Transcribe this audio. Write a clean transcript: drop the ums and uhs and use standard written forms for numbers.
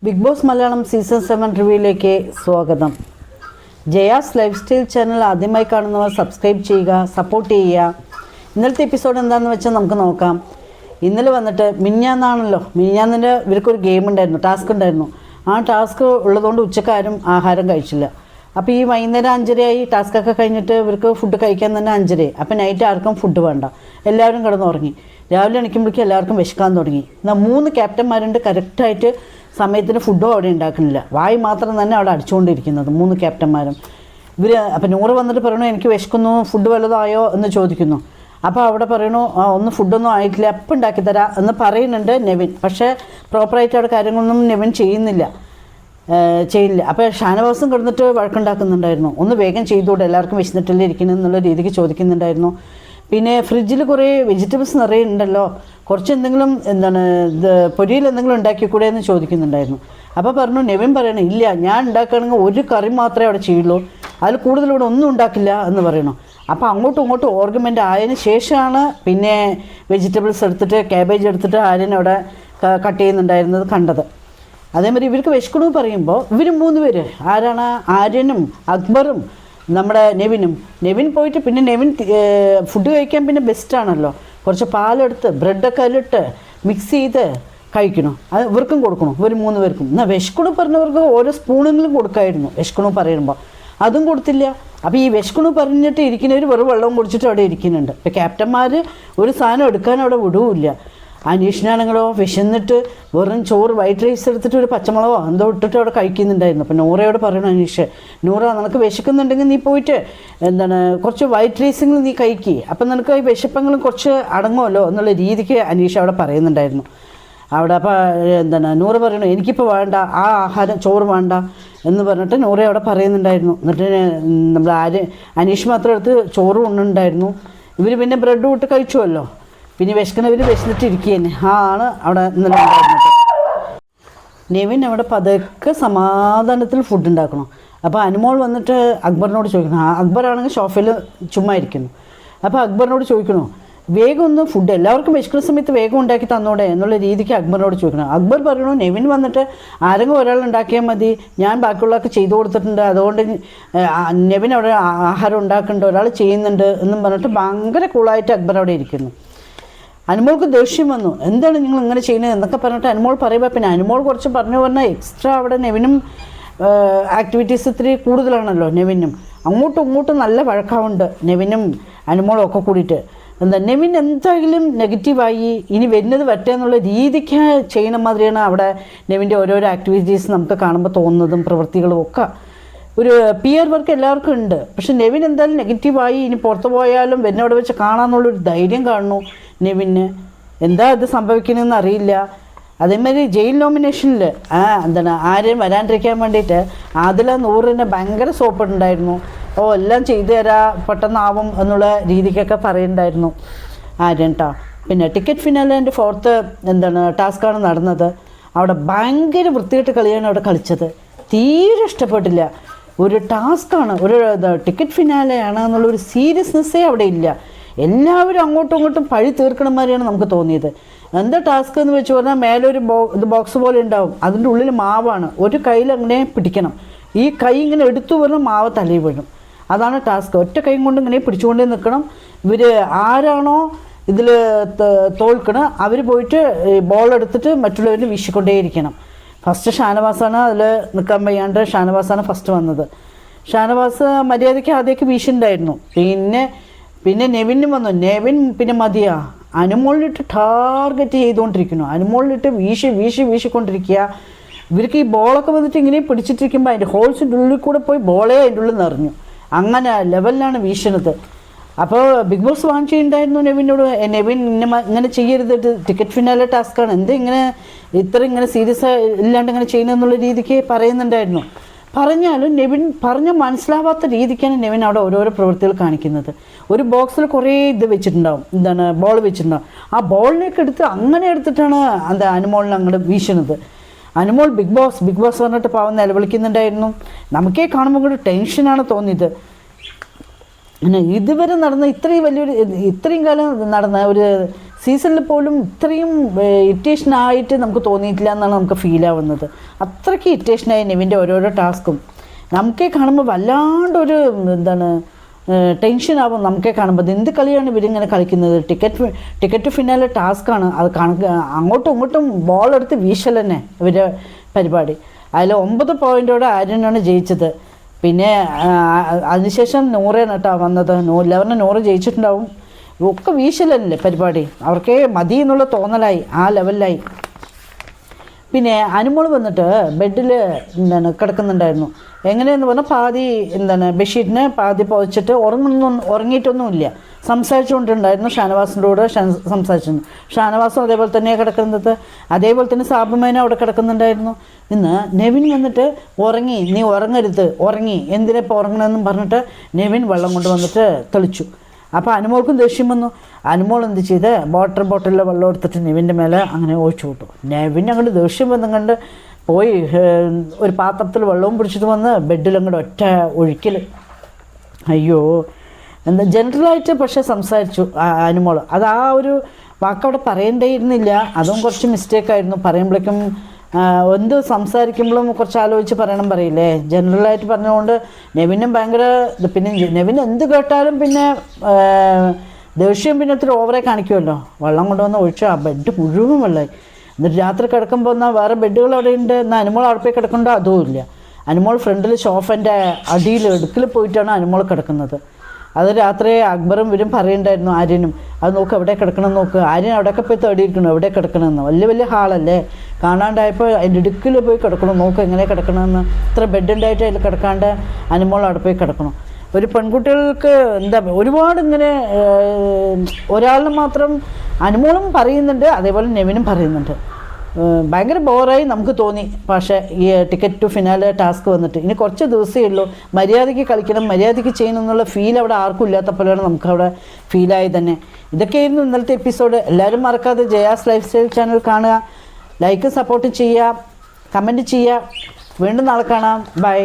Big boss Malayalam season 7 റിവ്യൂയിലേക്ക് സ്വാഗതം. Jaya's life style channel ആദ്യമായി കാണുന്നവർ സബ്സ്ക്രൈബ് ചെയ്യുക, സപ്പോർട്ട് ചെയ്യുക. ഇന്നലത്തെ എപ്പിസോഡ് എന്താണെന്ന് വെച്ചാൽ നമുക്ക് നോക്കാം. ഇന്നലെ വന്നിട്ട് മിനിഞ്ഞാന്നാണല്ലോ, മിനിഞ്ഞാന്നിൻ്റെ ഇവർക്കൊരു ഗെയിം ഉണ്ടായിരുന്നു, ടാസ്ക് ഉണ്ടായിരുന്നു. ആ ടാസ്ക് ഉള്ളതുകൊണ്ട് ഉച്ചക്കാരും ആഹാരം കഴിച്ചില്ല. അപ്പോൾ ഈ വൈകുന്നേരം 5:30 ടാസ്കൊക്കെ കഴിഞ്ഞിട്ട് ഇവർക്ക് ഫുഡ് കഴിക്കാൻ തന്നെ 5:30. അപ്പോൾ നൈറ്റ് ആർക്കും ഫുഡ് വേണ്ട, എല്ലാവരും കിടന്നുറങ്ങി. രാവിലെ എണീക്കുമ്പോഴേക്കും എല്ലാവർക്കും വിശക്കാൻ തുടങ്ങി. എന്നാൽ 3 ക്യാപ്റ്റന്മാരുണ്ട്, കറക്റ്റായിട്ട് സമയത്തിന് ഫുഡും അവിടെ ഉണ്ടാക്കുന്നില്ല. വായി മാത്രം തന്നെ അവിടെ അടിച്ചുകൊണ്ടിരിക്കുന്നത് 3 ക്യാപ്റ്റന്മാരും. അപ്പം നൂറ് വന്നിട്ട് പറയണു എനിക്ക് വിശക്കുന്നു, ഫുഡ് വല്ലതായോ എന്ന് ചോദിക്കുന്നു. അപ്പോൾ അവിടെ പറയണു ഒന്നും ഫുഡൊന്നും ആയിട്ടില്ല, അപ്പം ഉണ്ടാക്കി തരാം എന്ന് പറയുന്നുണ്ട് നെവിൻ. പക്ഷേ പ്രോപ്പറായിട്ട് അവിടെ കാര്യങ്ങളൊന്നും നെവിൻ ചെയ്യില്ല. അപ്പോൾ ഷാനവാസും കിടന്നിട്ട് വഴക്കുണ്ടാക്കുന്നുണ്ടായിരുന്നു. ഒന്ന് വേഗം ചെയ്തുകൂടെ, എല്ലാവർക്കും വിശന്നിട്ടല്ലേ ഇരിക്കണം എന്നുള്ള രീതിക്ക് ചോദിക്കുന്നുണ്ടായിരുന്നു. പിന്നെ ഫ്രിഡ്ജിൽ കുറേ വെജിറ്റബിൾസ് നിറയെ ഉണ്ടല്ലോ, കുറച്ച് എന്തെങ്കിലും പൊരിയിൽ എന്തെങ്കിലും ഉണ്ടാക്കിക്കൂടെ എന്ന് ചോദിക്കുന്നുണ്ടായിരുന്നു. അപ്പോൾ പറഞ്ഞു, നെവിൻ പറയണു ഇല്ല, ഞാൻ ഉണ്ടാക്കുകയാണെങ്കിൽ ഒരു കറി മാത്രമേ അവിടെ ചെയ്യുള്ളൂ, അതിൽ കൂടുതൽ ഇവിടെ ഒന്നും ഉണ്ടാക്കില്ല എന്ന് പറയണു. അപ്പോൾ അങ്ങോട്ടും ഇങ്ങോട്ടും ഓർഗ്യുമെൻ്റ് ആയതിന് ശേഷമാണ് പിന്നെ വെജിറ്റബിൾസ് എടുത്തിട്ട് ക്യാബേജ് എടുത്തിട്ട് ആര്യൻ അവിടെ കട്ട് ചെയ്യുന്നുണ്ടായിരുന്നത് കണ്ടത്. അതേമാതിരി ഇവർക്ക് വിശക്കണു പറയുമ്പോൾ ഇവർ 3 പേര് ആരാണ്? ആര്യനും അക്ബറും നമ്മുടെ നെവിൻ പോയിട്ട് പിന്നെ നെവിൻ ഫുഡ് കഴിക്കാൻ പിന്നെ ബെസ്റ്റാണല്ലോ, കുറച്ച് പാലെടുത്ത് ബ്രെഡൊക്കെ അതിലിട്ട് മിക്സ് ചെയ്ത് കഴിക്കണു. അത് ഇവർക്കും കൊടുക്കണു, ഇവർ 3 പേർക്കും. എന്നാൽ വിശക്കണു പറഞ്ഞവർക്ക് ഓരോ സ്പൂണെങ്കിലും കൊടുക്കായിരുന്നു. വിശക്കണു പറയുമ്പോൾ അതും കൊടുത്തില്ല. അപ്പോൾ ഈ വിശക്കണു പറഞ്ഞിട്ട് ഇരിക്കുന്നവർ വെറും വെള്ളവും കുടിച്ചിട്ട് അവിടെ ഇരിക്കുന്നുണ്ട്. ഇപ്പോൾ ക്യാപ്റ്റന്മാർ ഒരു സാധനം എടുക്കാൻ അവിടെ വിടുവില്ല. അനീഷിനാണെങ്കിലോ വിശന്നിട്ട് വെറും ചോറ് വൈറ്റ് റൈസ് എടുത്തിട്ട് ഒരു പച്ചമുളകോ എന്തോ ഇട്ടിട്ട് അവിടെ കഴിക്കുന്നുണ്ടായിരുന്നു. അപ്പോൾ നൂറയോട് പറയണം, അനീഷ് നൂറ നിനക്ക് വിശക്കുന്നുണ്ടെങ്കിൽ നീ പോയിട്ട് കുറച്ച് വൈറ്റ് റൈസെങ്കിലും നീ കഴിക്കുക, അപ്പം നിനക്ക് ഈ വിശപ്പെങ്കിലും കുറച്ച് അടങ്ങുമല്ലോ എന്നുള്ള രീതിക്ക് അനീഷ് അവിടെ പറയുന്നുണ്ടായിരുന്നു. അവിടെ അപ്പോൾ നൂറ് പറയണു എനിക്കിപ്പോൾ വേണ്ട, ആ ആഹാരം ചോറ് വേണ്ട എന്ന് പറഞ്ഞിട്ട് നൂറ അവിടെ പറയുന്നുണ്ടായിരുന്നു. എന്നിട്ട് നമ്മൾ അനീഷ് മാത്രം എടുത്ത് ചോറ് കൊണ്ടുണ്ടായിരുന്നു. ഇവർ പിന്നെ ബ്രെഡ് വിട്ട് കഴിച്ചുവല്ലോ. പിന്നെ വിശക്കുന്നവർ വിശന്നിട്ടിരിക്കുകയാണ് ആണ് അവിടെ ഇന്നലെ ഉണ്ടായിരുന്നത്. നെവിൻ അവിടെ പതുക്കെ സമാധാനത്തിൽ ഫുഡ് ഉണ്ടാക്കണം. അപ്പോൾ അനുമോൾ വന്നിട്ട് അക്ബറിനോട് ചോദിക്കണം. അക്ബറാണെങ്കിൽ ഷോഫയിൽ ചുമ്മാ ഇരിക്കുന്നു. അപ്പോൾ അക്ബറിനോട് ചോദിക്കണോ വേഗം ഒന്ന് ഫുഡ് എല്ലാവർക്കും വിശക്കുന്ന സമയത്ത് വേഗം ഉണ്ടാക്കി തന്നോടെ എന്നുള്ള രീതിക്ക് അക്ബറിനോട് ചോദിക്കണം. അക്ബർ പറയണു നെവിൻ വന്നിട്ട് ആരെങ്കിലും ഒരാൾ ഉണ്ടാക്കിയാൽ മതി, ഞാൻ ബാക്കിയുള്ളവർക്ക് ചെയ്തു കൊടുത്തിട്ടുണ്ട്, അതുകൊണ്ട് നെവിൻ അവിടെ ആഹാരം ഉണ്ടാക്കുന്നുണ്ട്, ഒരാൾ ചെയ്യുന്നുണ്ട് എന്നും പറഞ്ഞിട്ട് ഭയങ്കര കൂളായിട്ട് അക്ബർ അവിടെ ഇരിക്കുന്നു. അനുമോൾക്ക് ദേഷ്യം വന്നു, എന്താണ് നിങ്ങൾ ഇങ്ങനെ ചെയ്യുന്നത് എന്നൊക്കെ പറഞ്ഞിട്ട് അനുമോൾ പറയുമ്പോൾ പിന്നെ അനുമോൾ കുറച്ച് പറഞ്ഞാൽ എക്സ്ട്രാ അവിടെ നെവിനും ആക്ടിവിറ്റീസ് ഇത്തിരി കൂടുതലാണല്ലോ നെവിനും. അങ്ങോട്ടും ഇങ്ങോട്ടും നല്ല വഴക്കാവുണ്ട് നെവിനും അനുമോളും ഒക്കെ കൂടിയിട്ട്. നെവിൻ എന്തായാലും നെഗറ്റീവായി ഇനി വരുന്നത് വരട്ടെ എന്നുള്ള രീതിക്ക് ചെയ്യുന്ന മാതിരിയാണ് അവിടെ നെവിൻ്റെ ഓരോരോ ആക്ടിവിറ്റീസ് നമുക്ക് കാണുമ്പോൾ തോന്നുന്നതും പ്രവൃത്തികളും ഒക്കെ. ഒരു പിയർ വർക്ക് എല്ലാവർക്കും ഉണ്ട്, പക്ഷെ നെവിൻ എന്തായാലും നെഗറ്റീവായി ഇനി പുറത്ത് പോയാലും എന്നോട് വെച്ച് കാണാമെന്നുള്ളൊരു ധൈര്യം കാണുന്നു നെവിന്. എന്താ ഇത് സംഭവിക്കുന്നതെന്ന് അറിയില്ല. അതേമാതിരി ജയിൽ നോമിനേഷനിൽ ആരെയും വരാണ്ടിരിക്കാൻ വേണ്ടിയിട്ട് ആദില നൂറിന് ഭയങ്കര സോപ്പിട്ടുണ്ടായിരുന്നു. എല്ലാം ചെയ്തു തരാം പെട്ടെന്നാവും എന്നുള്ള രീതിക്കൊക്കെ പറയുന്നുണ്ടായിരുന്നു ആര്യൻ കേട്ടോ. പിന്നെ ടിക്കറ്റ് ഫിനാലേൻ്റെ 4th ടാസ്ക്കാണ് നടന്നത്. അവിടെ ഭയങ്കര വൃത്തികെട്ട് കളിയാണ് അവിടെ കളിച്ചത്, തീരെ ഇഷ്ടപ്പെട്ടില്ല. ഒരു ടാസ്ക്കാണ്, ഒരു ടിക്കറ്റ് ഫിനാലെയാണ് എന്നുള്ളൊരു സീരിയസ്നെസ്സേ അവിടെ ഇല്ല. എല്ലാവരും അങ്ങോട്ടും ഇങ്ങോട്ടും പഴി തീർക്കണമാതിരിയാണ് നമുക്ക് തോന്നിയത്. എന്താ ടാസ്ക് എന്ന് വെച്ച് പറഞ്ഞാൽ മേലൊരു ബോക്സ് പോലെ ഉണ്ടാവും, അതിൻ്റെ ഉള്ളിൽ മാവാണ്, ഒരു കയ്യിൽ അങ്ങനെ പിടിക്കണം, ഈ കൈ ഇങ്ങനെ എടുത്തു പറഞ്ഞാൽ മാവ് തലയിൽ വീഴും. അതാണ് ടാസ്ക്. ഒറ്റ കൈ കൊണ്ട് ഇങ്ങനെ പിടിച്ചുകൊണ്ടേ നിൽക്കണം. ഇവർ ആരാണോ ഇതിൽ തോൽക്കണം അവർ പോയിട്ട് ബോൾ എടുത്തിട്ട് മറ്റുള്ളവരിന് വീശിക്കൊണ്ടേയിരിക്കണം. ഫസ്റ്റ് ഷാനവാസാണ് അതിൽ നിൽക്കാൻ വയ്യാണ്ട് ഷാനവാസാണ് ഫസ്റ്റ് വന്നത്. ഷാനവാസ് മര്യാദയ്ക്ക് ആദ്യമൊക്കെ വീശുണ്ടായിരുന്നു. പിന്നെ നെവിനും വന്നു. നെവിൻ പിന്നെ മതിയാ അനുമോളിലിട്ട് ടാർഗറ്റ് ചെയ്തുകൊണ്ടിരിക്കുന്നു. അനുമോളിലിട്ട് വീശിക്കൊണ്ടിരിക്കുക. ഇവർക്ക് ഈ ബോളൊക്കെ വന്നിട്ട് ഇങ്ങനെ പിടിച്ചിട്ടിരിക്കുമ്പോൾ അതിൻ്റെ ഹോൾസിൻ്റെ ഉള്ളിൽ കൂടെ പോയി ബോളേ അതിൻ്റെ ഉള്ളിൽ നിറഞ്ഞു. അങ്ങനെ ലെവലിലാണ് വീശുന്നത്. അപ്പോൾ ബിഗ് ബോസ് വാൺ ചെയ്യുന്നുണ്ടായിരുന്നു നെവിനോട്, നെവിൻ ഇങ്ങനെ ചെയ്യരുത്, ടിക്കറ്റ് ഫിനാലെ ടാസ്ക്കാണ്, എന്താ ഇങ്ങനെ സീരിയസ് ഇല്ലാണ്ട് ഇങ്ങനെ ചെയ്യുന്നതെന്നുള്ള രീതിക്ക് പറയുന്നുണ്ടായിരുന്നു. പറഞ്ഞാലും നെവിൻ മനസ്സിലാവാത്ത രീതിക്കാണ് നെവിൻ അവിടെ ഓരോരോ പ്രവൃത്തികൾ കാണിക്കുന്നത്. ഒരു ബോക്സിൽ കുറേ ഇത് വെച്ചിട്ടുണ്ടാവും, ബോൾ വെച്ചിട്ടുണ്ടാവും. ആ ബോളിലേക്ക് അങ്ങനെ എടുത്തിട്ടാണ് അനുമോളിനെ അങ്ങോട്ട് വീശുന്നത്. അനുമോൾ ബിഗ് ബോസ് പറഞ്ഞിട്ട് പാവം നിലവിളിക്കുന്നുണ്ടായിരുന്നു. നമുക്കേ കാണുമ്പോൾ കൂടി ടെൻഷനാണ് തോന്നിയത്. ഇതുവരെ നടന്ന ഇത്രയും കാലം നടന്ന ഒരു സീസണിൽ പോലും ഇത്രയും ഇറിറ്റേഷനായിട്ട് നമുക്ക് തോന്നിയിട്ടില്ല എന്നാണ് നമുക്ക് ഫീൽ ആവുന്നത്. അത്രയ്ക്ക് ഇറിറ്റേഷനായി നെവിൻ്റെ ഓരോരോ ടാസ്കും. നമുക്കേ കാണുമ്പോൾ വല്ലാണ്ടൊരു എന്താണ് ടെൻഷനാവും നമുക്കേ കാണുമ്പോൾ. എന്ത് കളിയാണ് ഇവരിങ്ങനെ കളിക്കുന്നത്? ടിക്കറ്റ് ഫിനാലെ ടാസ്ക്കാണ് അത്. അങ്ങോട്ടും ഇങ്ങോട്ടും ബോൾ എടുത്ത് വീശൽ തന്നെ ഇവരുടെ പരിപാടി. അതിൽ 9 പോയിൻ്റോടെ ആര്യനാണ് ജയിച്ചത്. പിന്നെ അതിനുശേഷം നൂറേണ് കേട്ടോ വന്നത്. 11 നൂറ് ജയിച്ചിട്ടുണ്ടാവും. ഒക്കെ വീശലല്ലേ പരിപാടി. അവർക്കേ മതി എന്നുള്ള തോന്നലായി, ആ ലെവലിലായി. പിന്നെ അനുമോൾ വന്നിട്ട് ബെഡിൽ എന്താണ് കിടക്കുന്നുണ്ടായിരുന്നു. എങ്ങനെയെന്ന് പറഞ്ഞാൽ പാതി എന്താണ് ബെഡ്ഷീറ്റിനെ പാതി പൊതിച്ചിട്ട് ഉറങ്ങിയിട്ടൊന്നുമില്ല. സംസാരിച്ചുകൊണ്ടുണ്ടായിരുന്നു. ഷാനവാസിൻ്റെ കൂടെ സംസാരിച്ചിരുന്നു. ഷാനവാസും അതേപോലെ തന്നെയാണ് കിടക്കുന്നത്. അതേപോലെ തന്നെ സാബുമേന അവിടെ കിടക്കുന്നുണ്ടായിരുന്നു. ഇന്ന് നെവിൻ വന്നിട്ട് ഉറങ്ങി, നീ ഉറങ്ങരുത്, ഉറങ്ങി, എന്തിനാ ഇപ്പോൾ ഉറങ്ങണമെന്നും പറഞ്ഞിട്ട് നെവിൻ വെള്ളം കൊണ്ട് വന്നിട്ട് തെളിച്ചു. അപ്പോൾ അനുമോൾക്കും ദേഷ്യം വന്നു. അനുമോൾ എന്ത് ചെയ്ത് ബോട്ടിലിൽ വെള്ളം എടുത്തിട്ട് നെവിൻ്റെ മേലെ അങ്ങനെ ഒഴിച്ചു വിട്ടു. നെവിൻ അങ്ങോട്ട് ദേഷ്യം വന്നങ്ങണ്ട് പോയി ഒരു പാത്രത്തിൽ വെള്ളവും പിടിച്ചിട്ട് വന്ന് ബെഡിലങ്ങോട്ട് ഒറ്റ ഒഴിക്കൽ. അയ്യോ, എന്താ ജനറലായിട്ട് പക്ഷേ സംസാരിച്ചു അനുമോൾ. അത് ആ ഒരു വാക്കവിടെ പറയേണ്ടിയിരുന്നില്ല. അതും കുറച്ച് മിസ്റ്റേക്കായിരുന്നു. പറയുമ്പോഴേക്കും എന്ത് സംസാരിക്കുമ്പോഴും കുറച്ച് ആലോചിച്ച് പറയണം പറയില്ലേ. ജനറലായിട്ട് പറഞ്ഞുകൊണ്ട് നെവിനും ഭയങ്കര പിന്നെ നെവിൻ എന്ത് കേട്ടാലും പിന്നെ ദേഷ്യം പിന്നെ ഒത്തിരി ഓവറെ കാണിക്കുമല്ലോ. വെള്ളം കൊണ്ടുവന്ന് ഒഴിച്ചു ആ ബെഡ് മുഴുവൻ വെള്ളമായി. എന്നിട്ട് രാത്രി കിടക്കുമ്പോൾ എന്നാൽ വേറെ ബെഡുകൾ അവിടെ ഉണ്ട്. എന്നാൽ അനുമോൾ അവിടെ പോയി കിടക്കണ്ടോ? അതും ഇല്ല. അനുമോൾ ഫ്രണ്ടിൽ സോഫൻ്റെ അടിയിൽ ഇടുക്കിൽ പോയിട്ടാണ് അനുമോൾ കിടക്കുന്നത്. അത് രാത്രി അക്ബറും ഇവരും പറയുണ്ടായിരുന്നു ആര്യനും, അത് നോക്ക് എവിടെ കിടക്കണം നോക്ക്. ആര്യൻ അവിടെയൊക്കെ പോയി തേടിയിരിക്കണം എവിടെ കിടക്കണമെന്ന്. വലിയ വലിയ ഹാളല്ലേ, കാണാണ്ടായപ്പോൾ അതിൻ്റെ ഇടുക്കിൽ പോയി കിടക്കണം നോക്ക് എങ്ങനെ കിടക്കണമെന്ന്. ഇത്ര ബെഡുണ്ടായിട്ട് അതിൽ കിടക്കാണ്ട് അനുമോൾ അവിടെ പോയി കിടക്കണം. ഒരു പെൺകുട്ടികൾക്ക് എന്താ ഒരുപാട് ഇങ്ങനെ ഒരാളിന് മാത്രം അനുമോളും പറയുന്നുണ്ട്, അതേപോലെ നെവിനും പറയുന്നുണ്ട്. ഭയങ്കര ബോറായി നമുക്ക് തോന്നി. പക്ഷേ ഈ ടിക്കറ്റ് ടു ഫിനാലെ ടാസ്ക് വന്നിട്ട് ഇനി കുറച്ച് ദിവസമേ ഉള്ളൂ. മര്യാദയ്ക്ക് കളിക്കണം, മര്യാദയ്ക്ക് ചെയ്യണം എന്നുള്ള ഫീൽ അവിടെ ആർക്കും ഇല്ലാത്ത പോലെയാണ് നമുക്കവിടെ ഫീലായി തന്നെ. ഇതൊക്കെയായിരുന്നു ഇന്നലത്തെ എപ്പിസോഡ്. എല്ലാവരും മറക്കാതെ ജയാസ് ലൈഫ് സ്റ്റൈൽ ചാനൽ കാണുക, ലൈക്ക് സപ്പോർട്ട് ചെയ്യുക, കമൻറ്റ് ചെയ്യുക. വീണ്ടും നാളെ കാണാം. ബൈ.